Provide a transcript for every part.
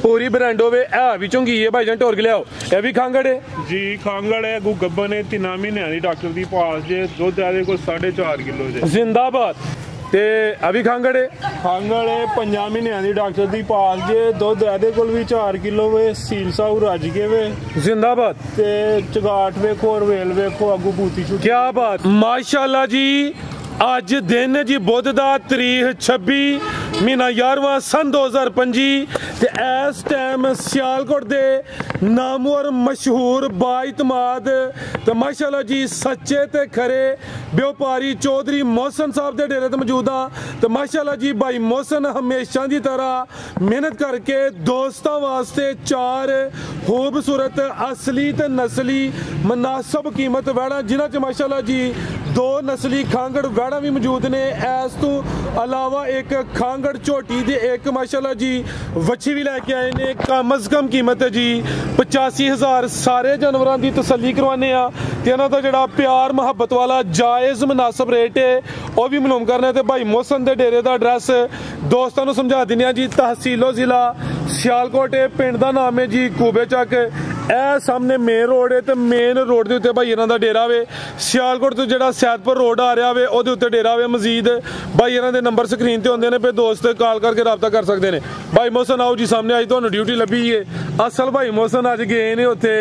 पूरी ब्रांड होवे है भी चुंगी है भाईजान टोर के लियाओ ये भी खांगड़ है जी खांगड़ है गब्बन है 3 महीने दी डॉक्टर दी पास जे दुध आदे को 4.5 किलो जे जिंदाबाद ते अभी खांगड़ है 5 महीने दी डॉक्टर दी पास जे दुध आदे कोल भी 4 किलो वे सील साहू रज के वे जिंदाबाद ते चगाट वेखो और वेल वेखो अगू बूती छुटी क्या बात माशाल्लाह जी अज दिन जी बुध दा तरीक 26 महीना 11वां सन 2025 ते इस टाइम सियालकोट दे नामवर मशहूर बाइतमाद ते माशाल्लाह जी सच्चे ते खरे व्यापारी चौधरी मोहसन साहब दे डेरे ते मौजूद हां ते माशाल्लाह जी भाई मोहसन हमेशा दी तरह मेहनत करके दोस्तां वास्ते 4 खूबसूरत असली ते नस्ली मुनासिब कीमत वैड़ा जिन्हां च माशाल्लाह जी 2 नस्ली खांगड़ वैड़ा भी मौजूद ने इस तो अलावा एक खांगड़ झोटी दे एक माशाल्लाह जी वच्छी भी लैके आए ने कम अज कम कीमत है जी 85,000 सारे जानवरों की तसल्ली करवाने ते इन्हां दा जिहड़ा प्यार मुहब्बत वाला जायज़ मुनासिब रेट है वह भी मालूम करना ते भाई मोहसन दे डेरे दा एड्रैस दोस्तों नूं समझा दिंदे जी तहसीलो जिला सियालकोट पिंड दा नाम है जी कूबे चक ए सामने मेन रोड है तो मेन रोड के उत्ते भाई इन्हां दा डेरा वे सियालकोट तो जिहड़ा सैदपुर रोड आ रहा वे ओहदे उत्ते डेरा वे मजीद भाई इन्हां दे नंबर स्क्रीन ते होंदे ने पे दोस्त कॉल करके रब्ता कर सकते हैं भाई मोहसन आओ जी सामने अज तुहानूं ड्यूटी लभी है असल भाई मोहसन अज गए ने उत्थे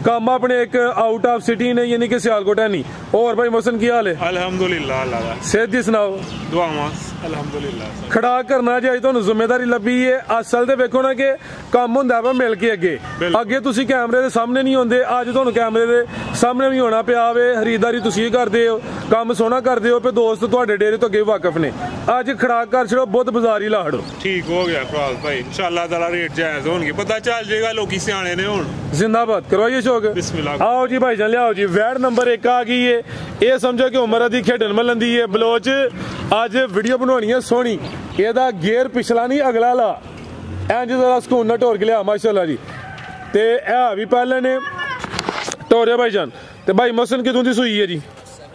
काम अपने एक आउट ऑफ सिटी ने यानी कि सियालकोट है नहीं और भाई मोहसन की हाल है अल्हम्दुलिल्लाह अल्लाह सेहत दी सनाओ दुआवां अल्हम्दुलिल्लाह खड़ा करना जी अज तुहानूं जिम्मेदारी लभी है असल ते वेखो ना कि काम हुंदा वा मिल के अगे तुसीं कैमरे दे सामने नहीं होंदे अज तुहानूं कैमरे दे सामने भी होना पिया वे खरीदारी तुसीं करदे हो काम सोहना करदे हो पे दोस्त तुहाडे डेरे तो अगे वाकफ ने अज खड़ा कर छड़ो बुध बाजार ही ला खड़ो ठीक हो गया फराज भाई इंशाअल्लाह ताला रेट जायज होणगे पता चल जाएगा लोकी सियाणे ने हुण जिंदाबाद करवाइए शौक बिस्मिल्लाह आओ जी भाईजान लियाओ जी वैड नंबर 1 आ गई है ये समझो कि उम्र दी खेडन मलंदी है बलोच अज वीडियो बनानी है सोहनी एदा गेयर पिछला नहीं अगला ला इंज जरा सकून ना टोर के लिया माशाल्लाह जी ते है भी पहले ने टोरे भाईजान ते भाई मोहसन कितों दी सूई है जी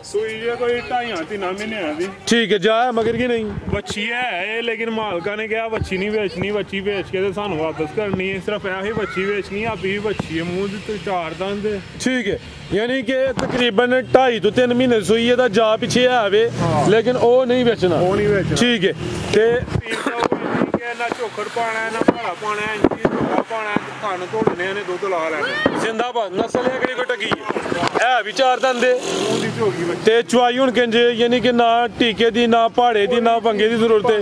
सूई है कोई 2.5-3 महीने दी ठीक है जाए मगर की नहीं बच्ची है लेकिन मालका ने कहा बच्ची नहीं बेचनी बच्ची बेच के सानू वापस करनी है सिर्फ ऐसी बच्ची बेचनी है अभी बच्ची है मुंह ते 4 दंद ठीक है यानी कि तकरीबन 2.5 to 3 महीने सूई है जा पीछे है वे लेकिन वो नहीं बेचना ठीक है ते ना चोखड़ पाना है ना भाड़ा पाना है इंची पाना है खान धोने ने दुध ला लेना जिंदाबाद नस्ल है किहड़ी कोई टकी है भी 4 दंदे ते चवाई हुण किंज यानी कि ना टीके दी ना भाड़े दी ना पंगे दी जरूरत है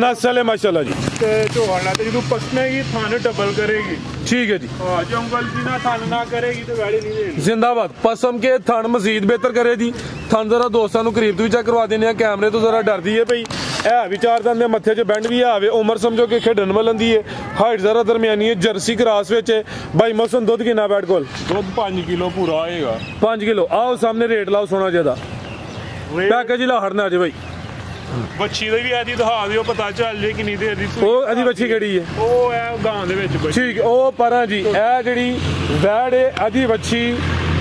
नस्ल है माशाल्लाह जी ते चोहड़ा ते जदों पसनेगी थान डबल करेगी ठीक है जी हां जंगल दी ना थान ना करेगी तो वैड़ी नहीं देनी जिंदाबाद पसम के थान मजीद बेहतर करेगी थान जरा दोस्तों नूं करीब तो भी चेक करवा देने कैमरे तो जरा डरदी है भई है भी 4 दंदे मत्थे च बैंड भी आवे उम्र समझो कि खेडन वाली है हाइट जरा दरमियानी है जर्सी क्रॉस विच भाई मोहसन दुध कितना बैठ कोल दुध 5 किलो पूरा आएगा 5 किलो आओ सामने रेट लाओ सोना ज्यादा पैकेज ला हड़ना अज भाई बच्ची दा भी आदी दिखा दियो पता चल जे किन्नी देर दी ओ आदी बच्ची केड़ी है ओ है गांव दे विच बच्ची ठीक ओ परा जी ए जेड़ी वैड़ है आदी बच्ची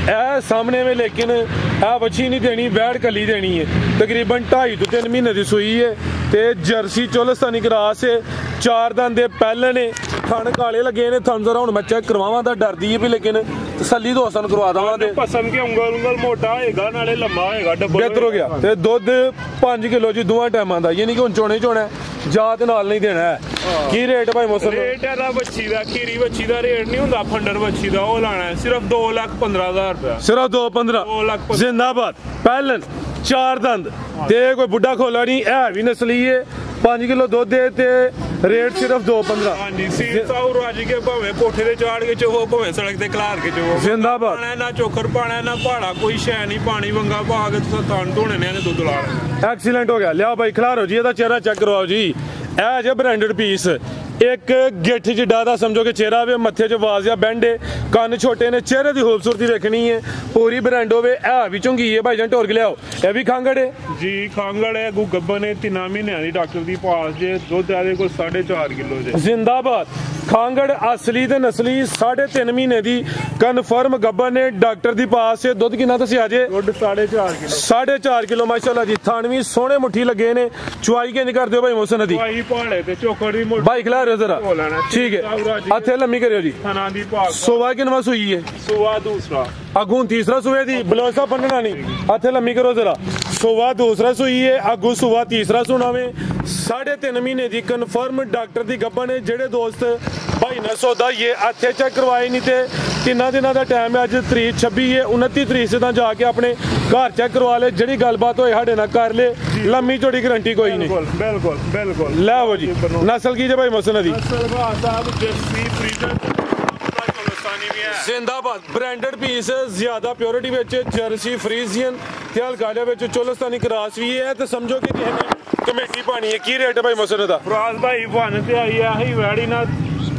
ए सामने में लेकिन ए बच्ची नहीं देनी वैड़ कली देनी है तकरीबन 2.5 to 3 महीने दी सूई है ते जर्सी चोलस्तानी क्रॉस है 4 दंदे पहले ने थन काले लगे ने थन जरा हुण मैं चेक करवावां दा डरदी है भी लेकिन तसल्ली दोस्तां नूं करवा दवां ते पसंद के उंगल मोटा होएगा नाले लंबा होएगा डबल बेहतर हो गया ते दुध 5 किलो जी दोवां टाइमां दा यानी कि हुण चोणे चोणा जात नाल नहीं देना है की रेट भाई मोहसन रेट है बच्ची दा खीरी बच्ची दा रेट नहीं हुंदा फंडर बच्ची दा ओ लाना है सिर्फ 2,15,000 रुपया सिर्फ 2,15 जिंदाबाद पहलन 4 दंद ते कोई बुढ़ा खोला नहीं है भी नस्ली है 5 किलो दुध दे ते रेट सिर्फ 2,15 हां जी सील साहू राज के भावे कोठे ते चाड़ के चो भावे सड़क ते खलार के चो जिंदाबाद ना चोखर पाना ना भाड़ा कोई शै नहीं पानी वंगा पा के थान धोने ने दुध ला लेना एक्सीलेंट हो गया लिया भाई खिलारो जी एदा चेहरा चेक करवाओ जी ए जे ब्रांडेड पीस एक गिठ जिड्डा दा समझो कि चेहरा वे मत्थे च वाज या बैंड कन्न छोटे ने चेहरे की खूबसूरती देखनी है पूरी ब्रांड होवे है भी चुंगी है भाईजान टोर के लियाओ ये भी खांगड़ है जी खांगड़ है गब्बन है 3 महीने दी डॉक्टर दी पास जे दुध आदे को 4.5 किलो जे जिंदाबाद ਖਾਂਗੜ ਅਸਲੀ ਤੇ ਨਸਲੀ 3.5 ਮਹੀਨੇ ਦੀ ਕਨਫਰਮ ਗੱਬਰ ਨੇ ਡਾਕਟਰ ਦੀ ਪਾਸ ਦੁੱਧ ਕਿੰਨਾ ਦੱਸਿਆ ਜੇ ਦੁੱਧ 4.5 ਕਿਲੋ 4.5 ਕਿਲੋ ਮਾਸ਼ਾਅੱਲਾ ਜੀ ਥਾਨਵੀ ਸੋਹਣੇ ਮੁੱਠੀ ਲੱਗੇ ਨੇ ਚੁਆਈ ਕਿੰਜ ਕਰਦੇ ਹੋ ਭਾਈ ਮੋਹਸਨ ਦੀ ਭਾਈ ਭਾਲੇ ਤੇ ਚੋਕੜ ਦੀ ਮੋਟੀ ਭਾਈ ਖਿਲਾ ਰਹੇ ਜ਼ਰਾ ਠੀਕ ਹੈ ਹੱਥੇ ਲੰਮੀ ਕਰਿਓ ਜੀ ਥਣਾ ਦੀ ਭਾਗ ਸੋਵਾ ਕਿੰਨਵਾ ਸੂਈ ਹੈ ਸੁਆ ਦੂਸਰਾ अगू तीसरा सुए दी बलोसा पढ़ना नहीं हथे लम्मी करो जरा सुवा दूसरा सुई है अगू सुवा तीसरा सुनावे 3.5 महीने की कन्फर्म डॉक्टर की गब्बा ने जेड़े दोस्त भाई ने सौदा ये हथे चेक करवाए नहीं थे 3 दिनों का टाइम है अज तरीक 26 है 29 तरीक से जाके अपने घर चेक करवा ले जी गलबात होए साढ़े नाल कर ले लम्मी चौड़ी गारंटी कोई नहीं बिल्कुल बिल्कुल लो जी नस्ल की जे भाई मोहसन दी जिंदाबाद ब्रांडेड पीस ज्यादा प्योरिटी विच जर्सी फ्रीजियन ते हल्का जिहा विच चोलस्तानी क्रॉस भी है ते समझो कि कमेटी पानी है की रेट है भाई मोहसन दा फराज भाई बन ते आई है ही वैड़ी ना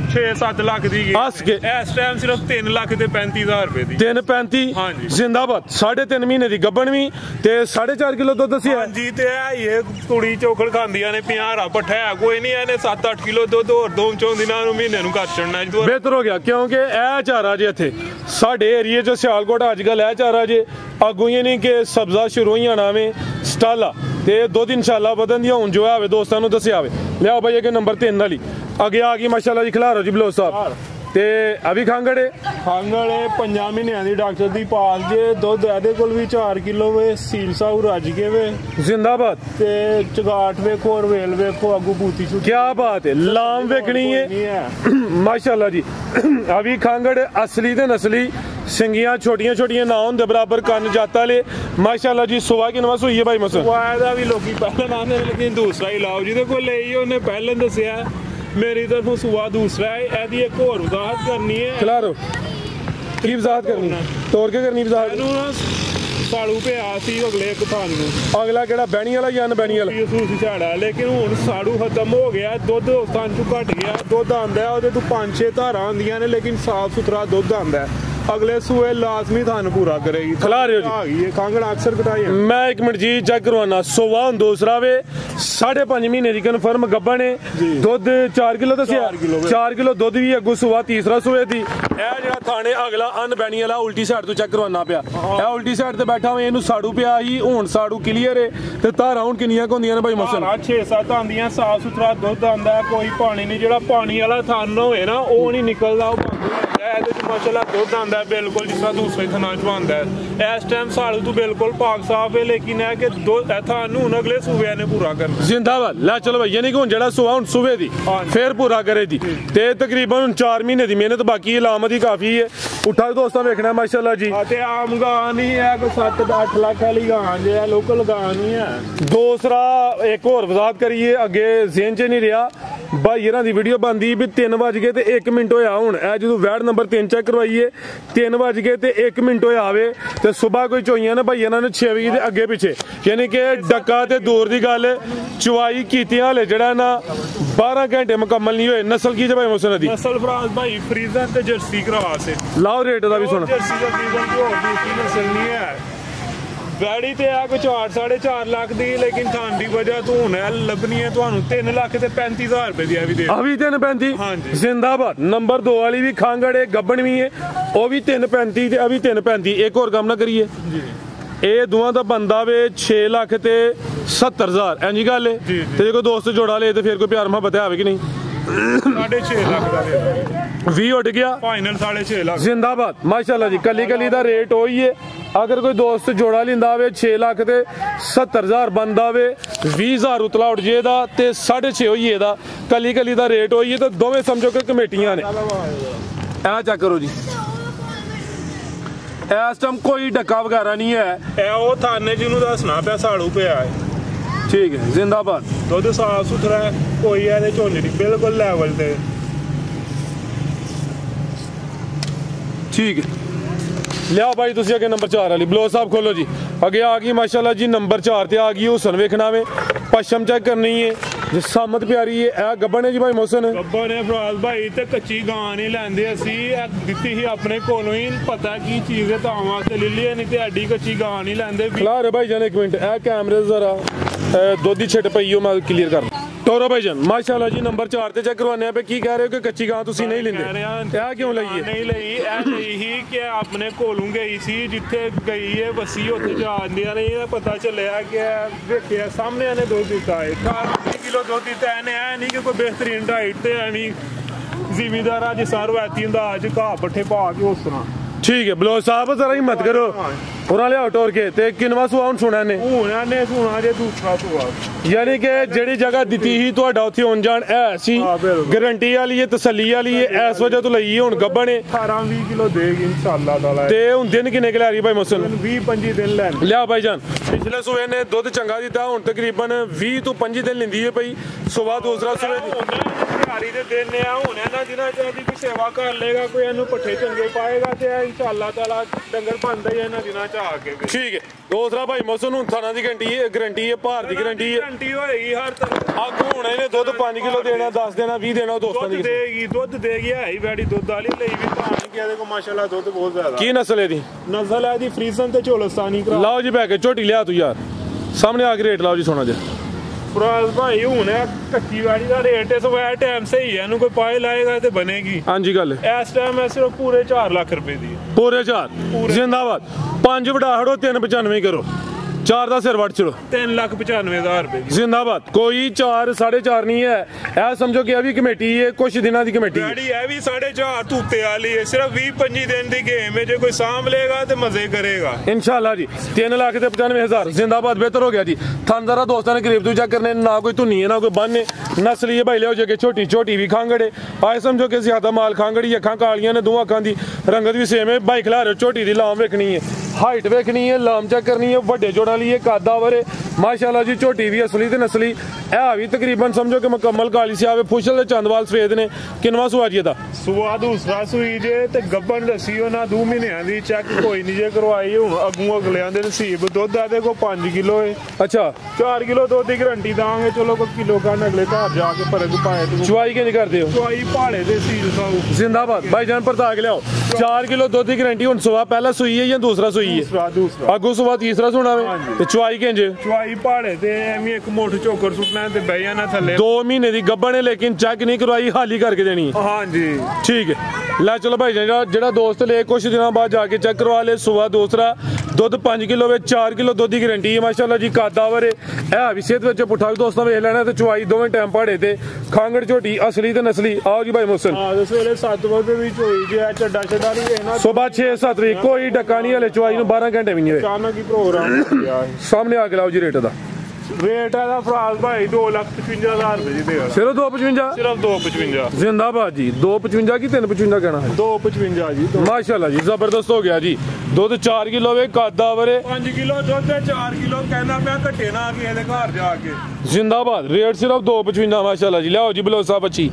6-7 लाख दी हस के इस टाइम सिर्फ 3 लाख ते 35,000 रुपए दी 3.35 हां जी जिंदाबाद 3.5 महीने दी गब्बन भी ते 4.5 किलो दुध दसिया हां जी ते ये कुड़ी चोखड़ खांदियां ने 50 पट्ठा है कोई नहीं इन्हें 7-8 किलो दुध और 2-4 दिनां नु महीने नु कर छड़ना बेहतर हो गया क्योंकि ए चारा जे इथे साडे एरिया च सियालकोट अजकल ए चारा जे अगू ही नहीं कि सब्जा शुरू ही आना वे स्टाला ते 2 दिन इंशाल्लाह बदन दिया हुन जो है दोस्तां नु दसिया वे लियाओ भाई अगे नंबर 3 वाली अगे आ गई माशाल्लाह जी खिलारो जी बलोच साहब ते अभी खांगड़े 5 महीनों की डॉक्टर दी पाल जे दुध एदे कोल भी 4 किलो वे सील साहू रज के वे जिंदाबाद ते चगाट वेखो और वेल वेखो अगू बूती छुटी क्या बात है लाम वेखनी है माशाल्लाह जी अभी खांगड़ असली ते नस्ली सिंगियां छोटियां छोटियां ना होंदे बराबर कन्न जाता ले माशाल्लाह जी सुवा की नवा सुई है भाई मसन सुवा भी लोग पहले ना लेकिन दूसरा ही लाओ जिहदे कोल लेई उन्हें पहले दसिया मेरी तरफों सुवा दूसरा है एदी एक और वजाहत करनी है खिलारो की वजाहत करनी तोड़ के करनी वजाहत साड़ू पे आसी अगले एक थान नु अगला केड़ा बैणी वाला या अनबैणी वाला सूसी झाड़ा लेकिन हुन साड़ू खत्म हो गया दुध थान चू घट गया दुध आंदा है ओदे तो 5-6 धारा आंदियां ने लेकिन साफ सुथरा दुध आंदा है अगले सुए लाजमी थान पूरा करेगी खिला रहे हो जी ये कांगड़ा अक्सर कटाई है मैं 1 मिनट जी चेक करवाना सोवा दूसरा वे 5.5 महीने की कन्फर्म गब्बा ने दुध 4 किलो दसिया 4 किलो दुध भी अगू सुवा तीसरा सुए थी ए थाने अगला अनबैनी वाला उल्टी साइड तो चेक करवाना पिया ए उल्टी साइड ते बैठा मैं इनू साड़ू पिया ही हुन साड़ू क्लियर है ते धारा हुन किन्नियां होंदियां ने भाई मसन 6-7 आंदियां साफ सुथरा दुध आंदा कोई पानी नहीं जेड़ा पानी वाला थान होए ना ओ नहीं निकलदा माशाल्लाह दुध आंदा बिल्कुल जिस तरह दूसरे थाना च आंदा है इस टाइम साड़ू तो बिल्कुल पाक साफ है लेकिन है कि थानू हुन अगले सूबे ने पूरा करना जिंदाबाद ला चलो भाई यानी कि हुन जेड़ा सुवा हुन सूबे दी फिर पूरा करे दी ते तकरीबन 4 महीने दी मेहनत बाकी इलामत ही काफी है उठा दोस्तों देखना माशाल्लाह जी ते आम गां नहीं है कोई 7-8 लाख वाली गां जे है लोकल गां नहीं है दूसरा एक और वजाहत करिए अगे ज़हन च नहीं रहा भाई दी वीडियो बनदी भी 3 बज गए ते 1 मिनट होया हुन ए जदों वैड नंबर 3 चेक करवाइए 3 बज गए ते 1 मिनट होया आवे ते सुबह कोई चोइयां ने भाई ने 6 बजे दे अगे पिछे यानी कि डक्का ते दूर दी गल चुवाई कीती हाले जेड़ा ना 12 घंटे मुकम्मल नहीं होए नस्ल की जे भाई मोहसन दी नस्ल फराज भाई फ्रीजन ते जर्सी क्रॉस है लाओ रेट दा भी सुन जर्सी दा फ्रीजन की और दूसरी नस्ल नहीं है वैड़ी ते आ कोई 4-4.5 लाख दी लेकिन थान दी वजह तो हुन लभनी है तुहानू 3 लाख ते 35,000 रुपए दी भी दे अभी 3.35 हां जी जिंदाबाद नंबर 2 वाली भी खांगड़ है गब्बन भी है ओ भी 3.35 ते अभी 3.35 एक और काम ना करिए जी ਇਹ ਦੋਵਾਂ ਦਾ ਬੰਦਾ ਵੇ 6 ਲੱਖ ਤੇ 70,000 ਐਂਜੀ ਗੱਲ ਹੈ ਤੇ ਜੇ ਕੋਈ ਦੋਸਤ ਜੋੜਾ ਲੇ ਤੇ ਫਿਰ ਕੋਈ ਪਿਆਰ ਮੁਹੱਬਤ ਆਵੇ ਕਿ ਨਹੀਂ 6.5 ਲੱਖ ਦਾ ਦੇ 20 ਉੱਡ ਗਿਆ ਫਾਈਨਲ 6.5 ਲੱਖ जिंदाबाद माशाल्लाह जी कली कली ਦਾ ਰੇਟ ਹੋਈ ਹੈ अगर कोई दोस्त जोड़ा लिंदा वे 6 लाख ते 70,000 बनदा वे 20,000 उतला उठ जे दा ते 6.5 होई दा कली कली दा रेट होई है ते दोवें समझो कि कमेटियां ने आ चेक करो जी इस टाइम कोई डक्का वगैरह नहीं है ए ओ थाने जिन्हों दसना पे साड़ू पे आए ठीक है जिंदाबाद दुध साफ सुथरा है कोई है झोली नहीं बिल्कुल लेवल ते ठीक है लिया भाई तुसी अगे नंबर 4 वाली बलोच साहब खोलो जी अगे आ गई माशाल्लाह जी नंबर 4 ते आ गई हुसन वेखना वे पश्चिम चेक करनी है जी सामत प्यारी है ए गब्बन है जी भाई मोहसन गब्बन है फराज भाई ते कच्ची गां नहीं लैंदे असी दित्ती ही अपने कोलों ही पता की चीज है तां वास्ते ले लिए नहीं ते एडी कच्ची गां नहीं लैंदे खला रे भाई जान एक मिनट ए कैमरे जरा दोधी छिट पई हो मैं क्लियर कर ਟੋਰੋ ਭਾਈਜਾਨ ਮਾਸ਼ਾਅੱਲਾ ਜੀ ਨੰਬਰ 4 ਤੇ ਚੈੱਕ ਕਰਵਾਨੇ ਆ ਕੀ ਕਹਿ ਰਹੇ ਹੋ ਕਿ ਕੱਚੀ ਗਾਂ ਤੁਸੀਂ ਨਹੀਂ ਲੈਂਦੇ ਇਹ ਕਿਉਂ ਲਈਏ ਨਹੀਂ ਲਈ ਇਹ ਲਈ ਹੀ ਕਿ ਆਪਣੇ ਕੋਲੋਂ ਗਈ ਸੀ ਜਿੱਥੇ ਗਈ ਹੈ ਵਸੀ ਉੱਥੇ ਜਾਂਦਿਆਂ ਨੇ ਇਹ ਪਤਾ ਚੱਲਿਆ ਕਿ ਵੇਖਿਆ ਸਾਹਮਣੇ ਨੇ ਦੁੱਧ ਦਿੱਤਾ ਹੈ 4 ਕਿਲੋ ਦੁੱਧ ਦਿੱਤਾ ਇਹਨੇ ਐ ਨਹੀਂ ਕਿ ਕੋਈ ਬਿਹਤਰੀਨ ਡਾਈਟ ਤੇ ਐਵੇਂ ਜ਼ਿਮੀਦਾਰ ਅੱਜ ਸਰਵੈਤੀ ਦਾ ਅੱਜ ਘਾਹ ਪੱਠੇ ਪਾ ਕੇ ਉਸ ਤਰ੍ਹਾਂ ठीक है बलोच साहब जरा हिम्मत करो और लियाओ टोर के ते किनवा सुआ हुन सुना ने सुना जे दूसरा सुआ यानी कि जेड़ी जगह दिती ही ਤੁਹਾਡਾ ਉੱਥੇ ਹੋਣ ਜਾਣ ਐ ਸੀ ਗਾਰੰਟੀ ਵਾਲੀ ਹੈ ਤਸੱਲੀ ਵਾਲੀ ਹੈ ਇਸ ਵਜ੍ਹਾ ਤੋਂ ਲਈ ਹੁਣ ਗੱਬਣ ਹੈ 18-20 ਕਿਲੋ ਦੇਗੀ ਇਨਸ਼ਾਅੱਲਾ ਤਾਲਾ ਤੇ ਹੁਣ ਦਿਨ ਕਿੰਨੇ ਕਿ ਲੈ ਰਹੀ ਭਾਈ ਮਸਲ 20-25 ਦਿਨ ਲੈਣ ਲਿਆ ਭਾਈ ਜਾਨ ਪਿਛਲੇ ਸੂਏ ਨੇ ਦੁੱਧ ਚੰਗਾ ਦਿੱਤਾ ਹੁਣ ਤਕਰੀਬਨ 20 ਤੋਂ 25 ਦਿਨ ਲੈਂਦੀ ਹੈ ਭਾਈ ਸਵੇਰ ਦੂਸਰਾ ਸੂਏ ਦਿਹਾੜੀ ਦੇ ਦਿਨ ਆ ਹੁਣ ਇਹਨਾਂ ਜਿਨ੍ਹਾਂ ਚਾਹਦੀ ਕੋਈ ਸੇਵਾ ਕਰ ਲੇਗਾ ਕੋਈ ਇਹਨੂੰ ਪੱਠੇ ਚੰਗੇ ਪਾਏਗਾ ਤੇ ਇਨਸ਼ਾਅੱਲਾ ਤਾਲਾ ਡੰਗਰ ਬਣਦਾ ਹੀ ਇਹਨਾਂ ਦਿਨਾਂ ਚ ਆ ਕੇ ਠੀਕ ਹੈ ਦੂਸਰਾ ਭਾਈ ਮਸਲ ਨੂੰ ਥਾਣਾ ਦੀ ਗਾਰੰਟੀ ਹੈ ਭਾਰ ਦੀ ਗਾਰੰਟੀ ਹੈ ਗਾਰੰਟੀ ਹੋਏਗੀ ਹਰ ਤਰ੍ਹਾਂ ਆਗੂ ਹੁਣ ਇਹਨੇ ਦੁੱਧ 5 ਕਿਲੋ ਦੇਣਾ 10 ਦੇਣਾ 20 ਦੇਣਾ ਦੋਸਤਾਂ ਦੀ ਦੁੱਧ ਦੇਗੀ ਹੈ ਹੀ ਬੈੜੀ ਦੁੱਧ ਵਾਲੀ ਲਈ ਵੀ ਤਾਂ ਕਿ ਇਹਦੇ ਕੋ ਮਾਸ਼ਾਅੱਲਾ ਦੁੱਧ ਬਹੁਤ ਜ਼ਿਆਦਾ ਕੀ ਨਸਲ ਹੈ ਦੀ ਨਸਲ ਹੈ ਦੀ ਫਰੀਜ਼ਨ ਤੇ ਝੋਲਸਤਾਨੀ ਕਰਾ ਲਾਓ ਜੀ ਬੈ ਕੇ ਝੋਟੀ ਲਿਆ ਤੂੰ ਯਾਰ ਸਾਹਮਣੇ ਆ ਕੇ ਰੇਟ ਲਾਓ ਜੀ ਸੋਨਾ ਜੀ ਫਰਾਜ਼ ਭਾਈ ਹੁਣ ਕੱਚੀ ਵਾਲੀ ਦਾ ਰੇਟ ਇਸ ਵੇ ਟਾਈਮ ਸਹੀ ਹੈ ਇਹਨੂੰ ਕੋਈ ਪਾਏ ਲਾਏਗਾ ਤੇ ਬਣੇਗੀ ਹਾਂਜੀ ਗੱਲ ਇਸ ਟਾਈਮ ਐ ਸਿਰਫ ਪੂਰੇ 4 ਲੱਖ ਰੁਪਏ ਦੀ ਪੂਰੇ 4 ਜ਼ਿੰਦਾਬਾਦ 5 ਵੜਾ ਹੜੋ 395 ਕਰੋ 4 ਦਾ ਸਿਰ ਵੜ ਚਲੋ 3,95,000 ਰੁਪਏ ਦੀ ਜ਼ਿੰਦਾਬਾਦ ਕੋਈ 4 4.5 ਨਹੀਂ ਹੈ ਇਹ ਸਮਝੋ ਕਿ ਇਹ ਵੀ ਕਮੇਟੀ ਹੈ ਕੁਝ ਦਿਨਾਂ ਦੀ ਕਮੇਟੀ ਹੈ ਡੈਡੀ ਇਹ ਵੀ 4.5 ਤੂਤੇ ਵਾਲੀ ਹੈ ਸਿਰਫ 20-25 ਦਿਨ ਦੀ ਗੇਮ ਹੈ ਜੇ ਕੋਈ ਸਾਂਭ ਲੇਗਾ ਤੇ ਮਜ਼ੇ ਕਰੇਗਾ ਇਨਸ਼ਾਅੱਲਾ ਜੀ 3,95,000 ਜ਼ਿੰਦਾਬਾਦ ਬਿਹਤਰ ਹੋ ਗਿਆ ਜੀ ਥਾਨਦਾਰਾ ਦੋਸਤਾਂ ਨੇ ਕਰੀਬ ਦੂਜਾ ਕਰਨੇ ਨਾ ਕੋਈ ਧੁਨੀ ਹੈ ਨਾ ਕੋਈ ਬੰਨ ਨਸਲੀ ਹੈ ਭਾਈ ਲਿਓ ਜੇ ਛੋਟੀ ਛੋਟੀ ਵੀ ਖਾਂਗੜੇ ਆਏ ਸਮਝੋ ਕਿ ਜ਼ਿਆਦਾ ਮਾਲ ਖਾਂਗੜੀ ਅੱਖਾਂ ਕਾਲੀਆਂ ਨੇ ਦੋ ਅੱਖਾਂ ਦੀ ਰੰਗਤ ਵੀ ਸੇਮ ਹੈ ਭਾਈ ਖਿਲਾ ਰਹੇ ਝੋਟੀ ਦੀ ਲਾਮ ਵੇਖਣੀ ਹੈ ਹਾਈਟ ਵੇਖਣੀ ਹੈ ਲਾਮ ਚੈੱਕ ਕਰਨੀ ਹੈ ਵੱਡੇ ਜੋੜਾਂ ਲਈ ਕਾਦਾ ਵਰੇ ਮਾਸ਼ਾਅੱਲਾ ਜੀ ਝੋਟੀ ਵੀ ਅਸਲੀ ਤੇ ਨਸਲੀ ਇਹ ਵੀ ਤਕਰੀਬਨ ਸਮਝੋ ਕਿ ਮੁਕੰਮਲ ਕਾਲੀ ਸਿਆਵੇ ਫੁਸ਼ਲ ਤੇ ਚੰਦਵਾਲ ਸਫੇਦ ਨੇ ਕਿੰਨਵਾ ਸੁਆ ਜੀ ਦਾ ਸੁਆ ਦੂਸਰਾ ਸੂਈ ਜੇ ਤੇ ਗੱਬਣ ਦੱਸੀ ਉਹਨਾਂ 2 ਮਹੀਨਿਆਂ ਦੀ ਚੈੱਕ ਕੋਈ ਨਹੀਂ ਜੇ ਕਰਵਾਈ ਹੁਣ ਅੱਗੋਂ ਅਗਲਿਆਂ ਦੇ ਨਸੀਬ ਦੁੱਧ ਆ ਦੇ ਕੋ 5 ਕਿਲੋ ਹੈ ਅੱਛਾ 4 ਕਿਲੋ ਦੁੱਧ ਦੀ ਗਾਰੰਟੀ ਦਾਂਗੇ ਚਲੋ ਕੋ ਕਿਲੋ ਕਾਨ ਅਗਲੇ ਘਰ ਜਾ ਕੇ ਫਰਕ ਪਾਏ ਤੂੰ ਚੁਆਈ ਕਿੰਨੀ ਕਰਦੇ ਹੋ ਚੁਆਈ ਭਾੜੇ ਦੇ ਸੀਲ ਸਾਊ ਜ਼ਿੰਦਾਬਾਦ ਭਾਈ ਜਾਨ ਪਰਤਾ ਕੇ ਲਿਆਓ 4 ਕਿਲੋ ਦੁੱਧ ਦੀ ਗਾਰੰਟੀ ਹੁਣ ਸੁਆ ਪਹਿਲਾ ਸੂਈ ਹੈ ਜਾਂ ਦੂਸਰਾ ਸੂਈ ਹੈ ਦੂਸਰਾ ਅੱਗੋਂ ਸੁਆ ਤੀਸਰਾ ਸੁਣਾ ਵੇ ਤੇ ਚੁਆਈ ਕਿੰਜ ਚੁਆਈ ਭਾੜੇ ਤੇ ਐਵੇਂ ਇੱਕ ਮੋਠ ਚੋਕਰ ਸੁੱਟਣਾ ਤੇ ਬਹਿ ਜਾਣਾ ਥੱਲੇ 2 ਮਹੀਨੇ ਦੀ ਗੱਬਣ ਹੈ ਲੇਕਿਨ ਚੈੱਕ ਨਹੀਂ ਕਰਵਾਈ ਹਾਲੀ ਕਰਕੇ ਦੇਣੀ ਹੈ ਹਾਂਜੀ ਠੀਕ ਹੈ ਲੈ ਚਲੋ ਭਾਈ ਜਿਹੜਾ ਦੋਸਤ ਲੈ ਕੁਝ ਦਿਨਾਂ ਬਾਅਦ ਜਾ ਕੇ ਚੈੱਕ ਕਰਵਾ ਲੈ ਸੁਆ ਦੂਸਰਾ ਦੁੱਧ 5 ਕਿਲੋ ਵਿੱਚ 4 ਕਿਲੋ ਦੁੱਧ ਦੀ ਗਾਰੰਟੀ ਹੈ ਮਾਸ਼ਾਅੱਲਾ ਜੀ ਕਾਦਾ ਵਰੇ ਇਹ ਵੀ ਸਿਹਤ ਵਿੱਚ ਪੁੱਠਾ ਵੀ ਦੋਸਤਾਂ ਵੇਖ ਲੈਣਾ ਤੇ ਚੁਆਈ ਦੋਵੇਂ ਟਾਈਮ ਭਾੜੇ ਤੇ ਖਾਂਗੜ ਝੋਟੀ ਅਸਲੀ ਤੇ ਨਸਲੀ ਆਓ ਜੀ ਭਾਈ ਮੁਹਸਨ ਹਾਂ ਇਸ ਵੇਲੇ 7 ਵਜੇ ਵਿੱਚ ਹੋਈ ਜੇ ਚੱਡਾ ਛੱਡਾ ਨਹੀਂ ਵੇਖਣਾ ਸੁਬਾ 6-7 ਵਜੇ ਕੋਈ ਡੱਕਾ ਨਹੀਂ ਹਲੇ ਚੁਆਈ ਨੂੰ 12 ਘੰਟੇ ਵੀ ਨਹੀਂ ਹੋਏ ਅਚਾਨਕ ਹੀ ਪ੍ਰੋਗਰਾਮ ਸਾਹਮਣੇ ਆ ਕੇ ਲਾਓ ਜੀ ਰੇਟ ਦਾ ਰੇਟ ਇਹਦਾ ਫਰਾਜ਼ ਭਾਈ 2,55,000 ਰੁਪਏ ਦੀ ਦੇ ਸਿਰਫ 255 ਸਿਰਫ 255 ਜ਼ਿੰਦਾਬਾਦ ਜੀ 255 ਕੀ 355 ਕਹਿਣਾ ਹੈ 255 ਜੀ ਮਾਸ਼ਾਅੱਲਾ ਜੀ ਜ਼ਬਰਦਸਤ ਹੋ ਗਿਆ ਜੀ ਦੁੱਧ 4 ਕਿਲੋ ਵੇ ਕਾਦਾ ਵਰੇ 5 ਕਿਲੋ ਦੁੱਧ 4 ਕਿਲੋ ਕਹਿੰਦਾ ਪਿਆ ਘੱਟੇ ਨਾ ਕਿਸੇ ਦੇ ਘਰ ਜਾ ਕੇ ਜ਼ਿੰਦਾਬਾਦ ਰੇਟ ਸਿਰਫ 255 ਮਾਸ਼ਾਅੱਲਾ ਜੀ ਲਿਆਓ ਜੀ ਬਲੋਸਾ ਬੱਚੀ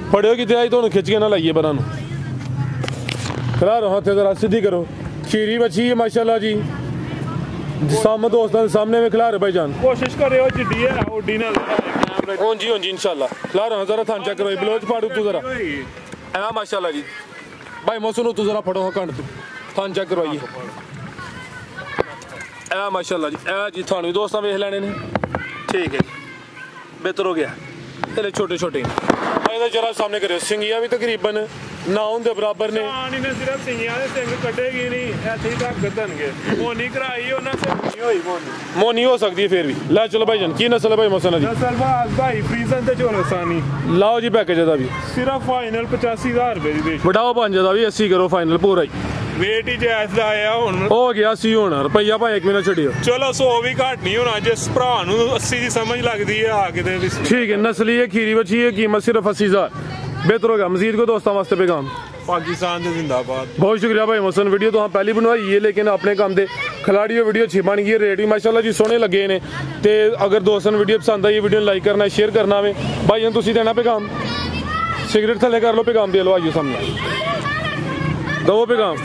ਫੜਿਓ ਕਿਤੇ ਆਈ ਤੁਹਾਨੂੰ ਖਿੱਚ ਕੇ ਨਾ ਲਾਈਏ ਬਰਾਂ ਨੂੰ ਖੜਾ ਰਹੋ ਹੱਥੇ ਜ਼ਰਾ ਸਿੱਧੀ ਕਰੋ ਖੀਰੀ ਬੱਚੀ ਹੈ ਮਾਸ਼ਾਅੱਲਾ ਜੀ ਸਾਹਮਣੇ ਦੋਸਤਾਂ ਦੇ ਸਾਹਮਣੇ में खिला रहे भाईजान कोशिश करियो जिड्डी है ओडी ना हाँ जी इंशाल्लाह खिला रहा हूं जरा थान चेक करो ब्लोच फाड़ू तू जरा है माशाल्लाह जी भाई मौसम तू जरा फड़ो कांड तू थान चेक करवाइए ए माशाल्लाह जी ए जी थानू दोस्तां वेख लेने ने ठीक है बेहतर हो गया तेरे छोटे छोटे ਇਹਦਾ ਜਰਾ ਸਾਹਮਣੇ ਕਰਿਓ ਸਿੰਗੀਆਂ ਵੀ ਤਕਰੀਬਨ ਨਾ ਹੁੰਦੇ ਬਰਾਬਰ ਨੇ ਪਾਣੀ ਨੇ ਸਿਰਫ ਸਿੰਗੀਆਂ ਦੇ ਸਿੰਘ ਕੱਢੇਗੀ ਨਹੀਂ ਇੱਥੇ ਹੀ ਧੱਕ ਦੇਣਗੇ ਮੋਨੀ ਕਰਾਈ ਉਹਨਾਂ ਸੇ ਨਹੀਂ ਹੋਈ ਮੋਨੀ ਹੋ ਸਕਦੀ ਹੈ ਫਿਰ ਵੀ ਲੈ ਚਲੋ ਭਾਈ ਜਾਨ ਕੀ ਨਸਲ ਹੈ ਭਾਈ ਮਸਲਾ ਜੀ ਨਸਲ ਬਾਜ਼ ਭਾਈ ਫਰੀਜ਼ਨ ਤੇ ਝੋਲਸਾਨੀ ਲਾਓ ਜੀ ਪੈਕੇਜ ਦਾ ਵੀ ਸਿਰਫ ਫਾਈਨਲ 85,000 ਰੁਪਏ ਦੀ ਦੇ ਵਡਾਓ 5 ਦਾ ਵੀ 80 ਕਰੋ ਫਾਈਨਲ ਪੂਰਾ ਹੀ ਵੇਟ ਹੀ ਜੈਸ ਦਾ ਆਇਆ ਹੁਣ ਹੋ ਗਿਆ ਸੀ ਹੁਣ ਰੁਪਈਆ ਭਾਈ 1 ਮਹੀਨਾ ਛੱਡਿਓ ਚਲੋ 100 ਵੀ ਘੱਟ ਨਹੀਂ ਹੋਣਾ ਜਿਸ ਭਰਾ ਨੂੰ 80 ਦੀ ਸਮਝ ਲੱਗਦੀ ਹੈ ਆ ਕੇ ਦੇ ਵੀ ठीक है नस्ली है खीरी बची है कीमत सिर्फ 80,000 बेहतर होगा मजीद को दोस्तों वास्ते पैगाम पाकिस्तान से जिंदाबाद बहुत शुक्रिया भाई मोहसन वीडियो तो हाँ पहली बनवाई है लेकिन अपने काम दे खिलाड़ी वीडियो अच्छी बन गई है रेट भी माशाल्लाह जी सोहने लगे ने ते अगर दोस्तों वीडियो पसंद आई वीडियो लाइक करना शेयर करना वे भाई तुम देना पैगाम सिगरेट थले कर लो पैगाम दे लो आइए सामने दो पैगाम